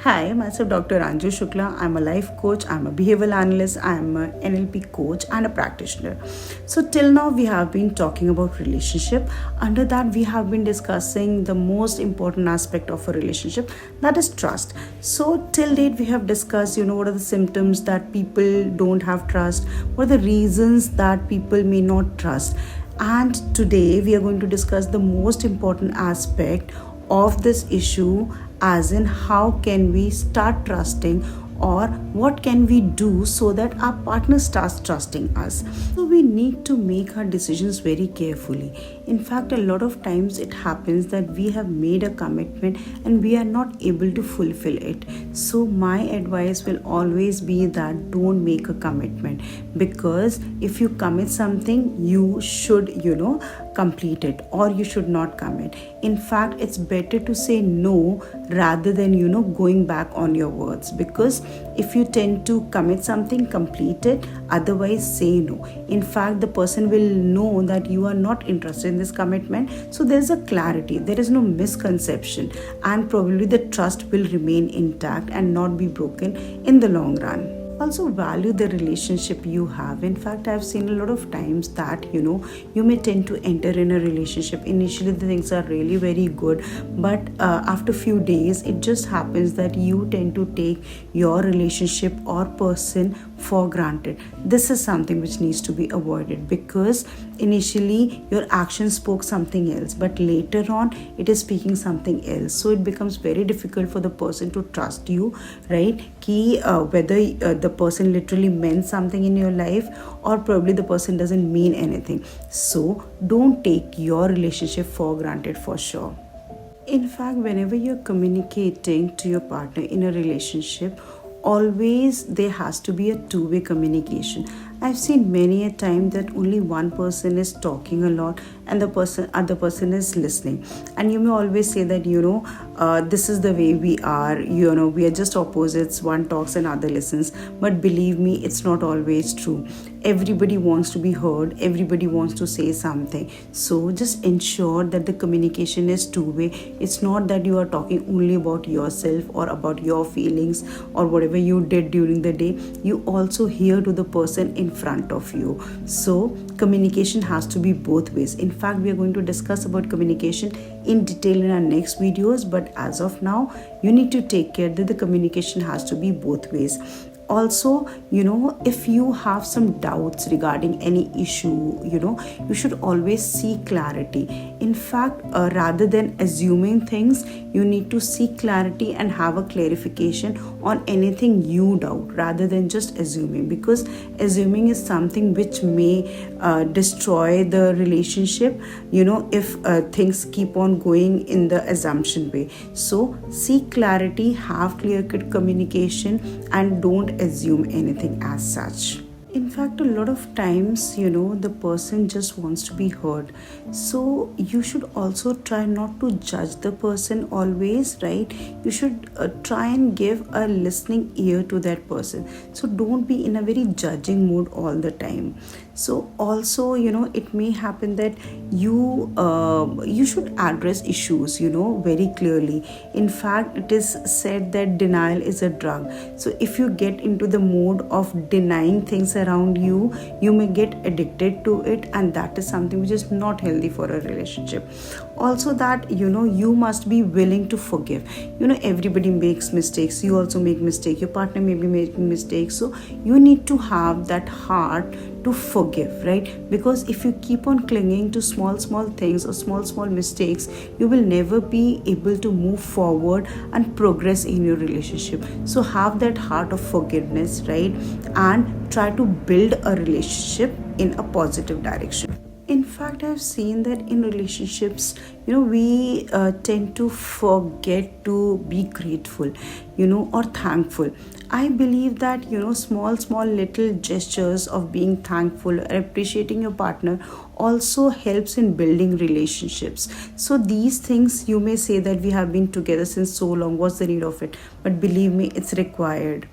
Hi, myself Dr. Anju Shukla. I'm a life coach, I'm a behavioral analyst, I'm a NLP coach and a practitioner. So till now we have been talking about relationship. Under that we have been discussing the most important aspect of a relationship, that is trust. So till date we have discussed, what are the symptoms that people don't have trust, what are the reasons that people may not trust. And today we are going to discuss the most important aspect of this issue, as in how can we start trusting, or what can we do so that our partner starts trusting us. So we need to make our decisions very carefully. In fact, a lot of times it happens that we have made a commitment and we are not able to fulfill it. So my advice will always be that don't make a commitment, because if you commit something, you should complete it, or you should not commit. In fact, it's better to say no rather than going back on your words, because if you tend to commit something, complete it, otherwise say no. In fact, the person will know that you are not interested in this commitment, so there's a clarity, there is no misconception, and probably the trust will remain intact and not be broken in the long run. Also value the relationship you have. In fact, I've seen a lot of times that you may tend to enter in a relationship. Initially the things are really very good, but after few days it just happens that you tend to take your relationship or person for granted. This is something which needs to be avoided, because initially your action spoke something else, but later on it is speaking something else. So it becomes very difficult for the person to trust you, right? Whether the person literally meant something in your life, or probably the person doesn't mean anything. So don't take your relationship for granted, for sure. In fact, whenever you're communicating to your partner in a relationship, always there has to be a two-way communication. I've seen many a time that only one person is talking a lot and the other person is listening. And you may always say that this is the way we are, we are just opposites, one talks and other listens. But believe me, it's not always true. Everybody wants to be heard, everybody wants to say something. So just ensure that the communication is two-way. It's not that you are talking only about yourself or about your feelings or whatever you did during the day. You also hear to the person in front of you. So communication has to be both ways. In fact, we are going to discuss about communication in detail in our next videos, but as of now, you need to take care that the communication has to be both ways. Also, if you have some doubts regarding any issue, you should always seek clarity. In fact, rather than assuming things, you need to seek clarity and have a clarification on anything you doubt, rather than just assuming, because assuming is something which may destroy the relationship, if things keep on going in the assumption way. So seek clarity, have clear-cut communication, and don't assume anything as such. In fact, a lot of times, the person just wants to be heard. So you should also try not to judge the person always, right? You should try and give a listening ear to that person. So don't be in a very judging mood all the time. So also, it may happen that you should address issues, very clearly. In fact, it is said that denial is a drug. So if you get into the mode of denying things around you, you may get addicted to it, and that is something which is not healthy for a relationship. Also that you must be willing to forgive. Everybody makes mistakes, you also make mistakes, your partner may be making mistakes. So you need to have that heart to forgive, right? Because if you keep on clinging to small things or small mistakes, you will never be able to move forward and progress in your relationship. So have that heart of forgiveness, right? And try to build a relationship in a positive direction. In fact, I've seen that in relationships, we tend to forget to be grateful, or thankful. I believe that, small little gestures of being thankful or appreciating your partner also helps in building relationships. So these things, you may say that we have been together since so long, what's the need of it? But believe me, it's required.